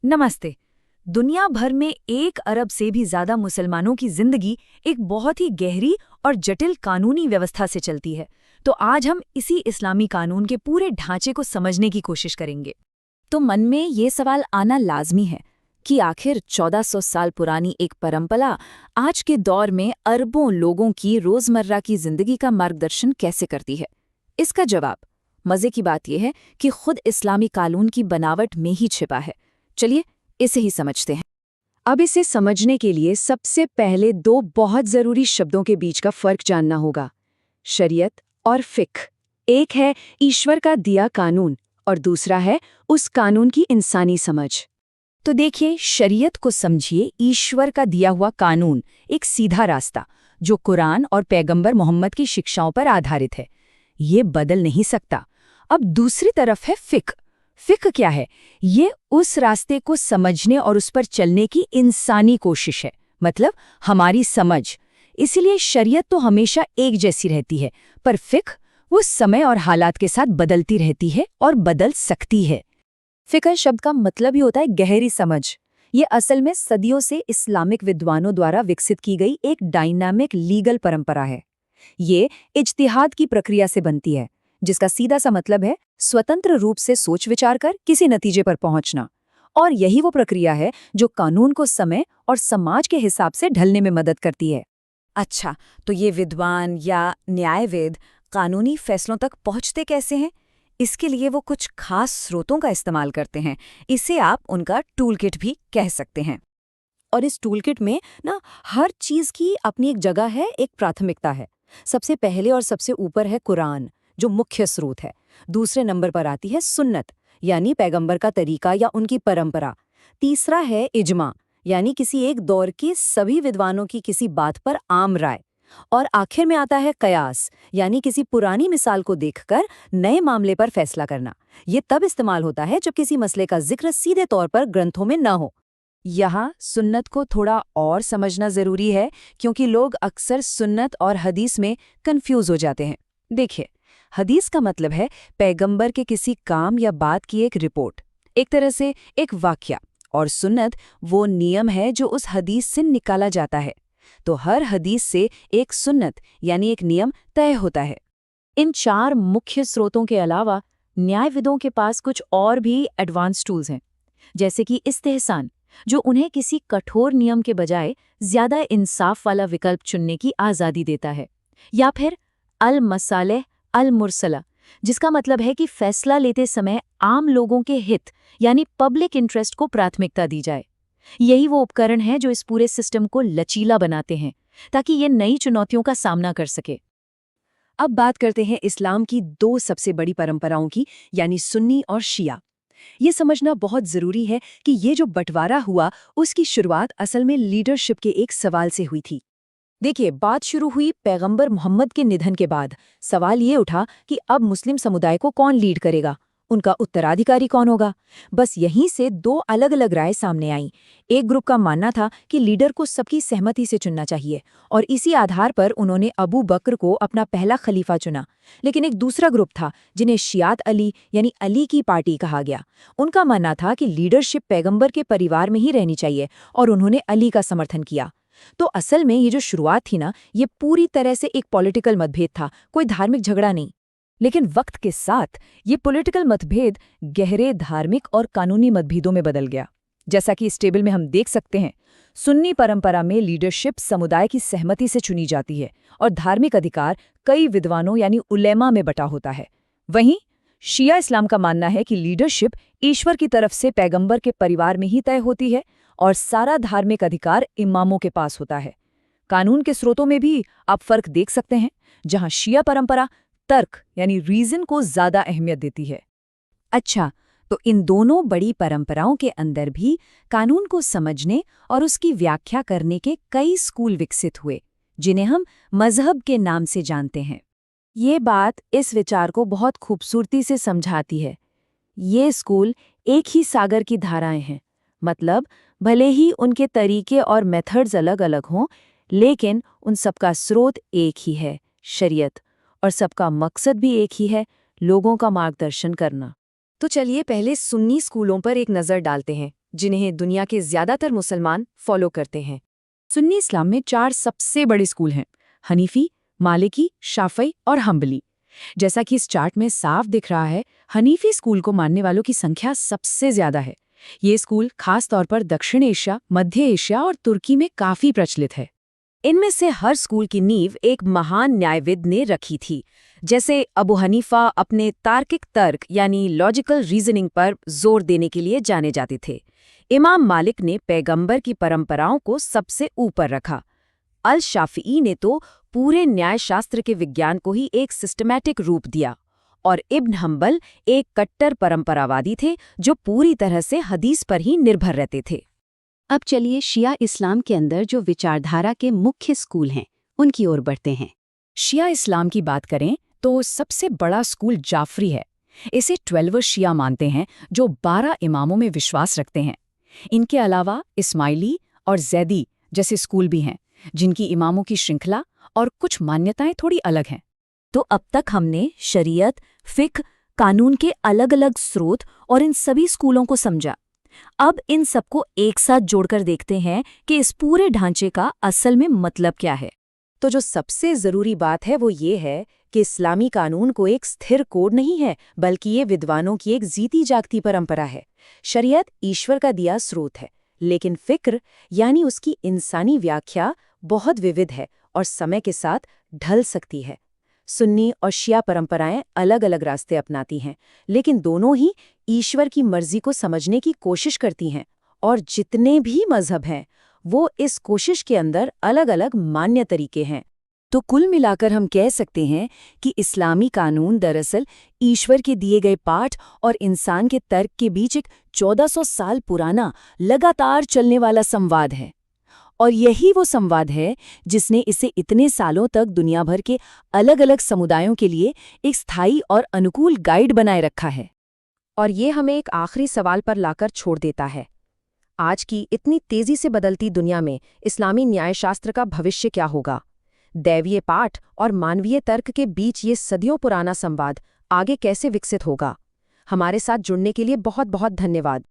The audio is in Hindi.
नमस्ते। दुनिया भर में 1 अरब से भी ज्यादा मुसलमानों की जिंदगी एक बहुत ही गहरी और जटिल कानूनी व्यवस्था से चलती है। तो आज हम इसी इस्लामी कानून के पूरे ढांचे को समझने की कोशिश करेंगे। तो मन में ये सवाल आना लाजमी है कि आखिर 1400 साल पुरानी एक परंपरा आज के दौर में अरबों लोगों की रोजमर्रा की जिंदगी का मार्गदर्शन कैसे करती है। इसका जवाब मजे की बात यह है कि खुद इस्लामी कानून की बनावट में ही छिपा है। चलिए इसे ही समझते हैं। अब इसे समझने के लिए सबसे पहले दो बहुत जरूरी शब्दों के बीच का फर्क जानना होगा, शरीयत और फिक्ह। एक है ईश्वर का दिया कानून और दूसरा है उस कानून की इंसानी समझ। तो देखिए, शरीयत को समझिए ईश्वर का दिया हुआ कानून, एक सीधा रास्ता जो कुरान और पैगंबर मोहम्मद की शिक्षाओं पर आधारित है। ये बदल नहीं सकता। अब दूसरी तरफ है फिक्ह। फिक्ह क्या है? ये उस रास्ते को समझने और उस पर चलने की इंसानी कोशिश है, मतलब हमारी समझ। इसीलिए शरीयत तो हमेशा एक जैसी रहती है, पर फिक्ह वो समय और हालात के साथ बदलती रहती है और बदल सकती है। फिक्र शब्द का मतलब ही होता है गहरी समझ। ये असल में सदियों से इस्लामिक विद्वानों द्वारा विकसित की गई एक डायनामिक लीगल परंपरा है। ये इज्तिहाद की प्रक्रिया से बनती है, जिसका सीधा सा मतलब है स्वतंत्र रूप से सोच विचार कर किसी नतीजे पर पहुंचना। और यही वो प्रक्रिया है जो कानून को समय और समाज के हिसाब से ढलने में मदद करती है। अच्छा, तो ये विद्वान या न्यायविद कानूनी फैसलों तक पहुंचते कैसे हैं? इसके लिए वो कुछ खास स्रोतों का इस्तेमाल करते हैं। इसे आप उनका टूलकिट भी कह सकते हैं। और इस टूलकिट में हर चीज की अपनी एक जगह है, एक प्राथमिकता है। सबसे पहले और सबसे ऊपर है कुरान, जो मुख्य स्रोत है। दूसरे नंबर पर आती है सुन्नत, यानी पैगंबर का तरीका या उनकी परंपरा। तीसरा है इजमा, यानी किसी एक दौर के सभी विद्वानों की किसी बात पर आम राय। और आखिर में आता है कयास, यानी किसी पुरानी मिसाल को देखकर नए मामले पर फैसला करना। ये तब इस्तेमाल होता है जब किसी मसले का जिक्र सीधे तौर पर ग्रंथों में न हो। यहाँ सुन्नत को थोड़ा और समझना जरूरी है, क्योंकि लोग अक्सर सुन्नत और हदीस में कंफ्यूज हो जाते हैं। देखिए, हदीस का मतलब है पैगंबर के किसी काम या बात की एक रिपोर्ट, एक तरह से एक वाक्या। और सुन्नत वो नियम है जो उस हदीस से निकाला जाता है। तो हर हदीस से एक सुन्नत यानी एक नियम तय होता है। इन चार मुख्य स्रोतों के अलावा न्यायविदों के पास कुछ और भी एडवांस टूल्स हैं, जैसे कि इस्तेहसान, जो उन्हें किसी कठोर नियम के बजाय ज्यादा इंसाफ वाला विकल्प चुनने की आज़ादी देता है। या फिर अल मसालेह अल मुरसला, जिसका मतलब है कि फैसला लेते समय आम लोगों के हित यानी पब्लिक इंटरेस्ट को प्राथमिकता दी जाए। यही वो उपकरण है जो इस पूरे सिस्टम को लचीला बनाते हैं, ताकि ये नई चुनौतियों का सामना कर सके। अब बात करते हैं इस्लाम की दो सबसे बड़ी परंपराओं की, यानी सुन्नी और शिया। ये समझना बहुत जरूरी है कि ये जो बंटवारा हुआ, उसकी शुरुआत असल में लीडरशिप के एक सवाल से हुई थी। देखिए, बात शुरू हुई पैगंबर मोहम्मद के निधन के बाद। सवाल ये उठा कि अब मुस्लिम समुदाय को कौन लीड करेगा, उनका उत्तराधिकारी कौन होगा। बस यहीं से दो अलग अलग राय सामने आईं। एक ग्रुप का मानना था कि लीडर को सबकी सहमति से चुनना चाहिए, और इसी आधार पर उन्होंने अबू बकर को अपना पहला खलीफा चुना। लेकिन एक दूसरा ग्रुप था, जिन्हें शियात अली यानी अली की पार्टी कहा गया। उनका मानना था कि लीडरशिप पैगंबर के परिवार में ही रहनी चाहिए, और उन्होंने अली का समर्थन किया। तो असल में ये जो शुरुआत थी ये पूरी तरह से एक पॉलिटिकल मतभेद था, कोई धार्मिक झगड़ा नहीं। लेकिन वक्त के साथ ये पॉलिटिकल मतभेद गहरे धार्मिक और कानूनी मतभेदों में बदल गया। जैसा कि इस टेबल में हम देख सकते हैं, सुन्नी परंपरा में लीडरशिप समुदाय की सहमति से चुनी जाती है और धार्मिक अधिकार कई विद्वानों यानी उलेमा में बटा होता है। वहीं शिया इस्लाम का मानना है कि लीडरशिप ईश्वर की तरफ से पैगंबर के परिवार में ही तय होती है और सारा धार्मिक अधिकार इमामों के पास होता है। कानून के स्रोतों में भी आप फर्क देख सकते हैं, जहां शिया परंपरा तर्क यानी रीजन को ज्यादा अहमियत देती है। अच्छा, तो इन दोनों बड़ी परंपराओं के अंदर भी कानून को समझने और उसकी व्याख्या करने के कई स्कूल विकसित हुए, जिन्हें हम मजहब के नाम से जानते हैं। ये बात इस विचार को बहुत खूबसूरती से समझाती है। ये स्कूल एक ही सागर की धाराएं हैं, मतलब भले ही उनके तरीके और मेथड्स अलग अलग हों, लेकिन उन सबका स्रोत एक ही है, शरीयत। और सबका मकसद भी एक ही है, लोगों का मार्गदर्शन करना। तो चलिए पहले सुन्नी स्कूलों पर एक नज़र डालते हैं। जिन्हें दुनिया के ज्यादातर मुसलमान फॉलो करते हैं। सुन्नी इस्लाम में 4 सबसे बड़े स्कूल हैं: हनीफी, मालिकी, शाफई और हम्बली। जैसा कि इस चार्ट में साफ दिख रहा है, हनीफी स्कूल को मानने वालों की संख्या सबसे ज्यादा है। ये स्कूल खास तौर पर दक्षिण एशिया, मध्य एशिया और तुर्की में काफी प्रचलित है। इनमें से हर स्कूल की नींव एक महान न्यायविद ने रखी थी। जैसे अबू हनीफा अपने तार्किक तर्क यानी लॉजिकल रीजनिंग पर जोर देने के लिए जाने जाते थे। इमाम मालिक ने पैगंबर की परंपराओं को सबसे ऊपर रखा। अल शाफिई ने तो पूरे न्यायशास्त्र के विज्ञान को ही एक सिस्टमैटिक रूप दिया। और इब्न हम्बल एक कट्टर परंपरावादी थे जो पूरी तरह से हदीस पर ही निर्भर रहते थे। अब चलिए शिया इस्लाम के अंदर जो विचारधारा के मुख्य स्कूल हैं, उनकी ओर बढ़ते हैं। शिया इस्लाम की बात करें तो सबसे बड़ा स्कूल जाफरी है। इसे 12 शिया मानते हैं, जो 12 इमामों में विश्वास रखते हैं। इनके अलावा इस्माइली और जैदी जैसे स्कूल भी हैं, जिनकी इमामों की श्रृंखला और कुछ मान्यताएं थोड़ी अलग हैं। तो अब तक हमने शरीयत, फिक्र, कानून के अलग अलग स्रोत और इन सभी स्कूलों को समझा। अब इन सबको एक साथ जोड़कर देखते हैं कि इस पूरे ढांचे का असल में मतलब क्या है। तो जो सबसे जरूरी बात है वो ये है कि इस्लामी कानून को एक स्थिर कोड नहीं है, बल्कि ये विद्वानों की एक जीती जागती परंपरा है। शरीयत ईश्वर का दिया स्रोत है, लेकिन फिक्र यानी उसकी इंसानी व्याख्या बहुत विविध है और समय के साथ ढल सकती है। सुन्नी और शिया परंपराएं अलग अलग रास्ते अपनाती हैं, लेकिन दोनों ही ईश्वर की मर्जी को समझने की कोशिश करती हैं। और जितने भी मजहब हैं, वो इस कोशिश के अंदर अलग अलग मान्य तरीके हैं। तो कुल मिलाकर हम कह सकते हैं कि इस्लामी कानून दरअसल ईश्वर के दिए गए पाठ और इंसान के तर्क के बीच एक 1400 साल पुराना लगातार चलने वाला संवाद है। और यही वो संवाद है जिसने इसे इतने सालों तक दुनिया भर के अलग अलग समुदायों के लिए एक स्थायी और अनुकूल गाइड बनाए रखा है। और ये हमें एक आखिरी सवाल पर लाकर छोड़ देता है। आज की इतनी तेजी से बदलती दुनिया में इस्लामी न्यायशास्त्र का भविष्य क्या होगा? दैवीय पाठ और मानवीय तर्क के बीच ये सदियों पुराना संवाद आगे कैसे विकसित होगा? हमारे साथ जुड़ने के लिए बहुत बहुत धन्यवाद।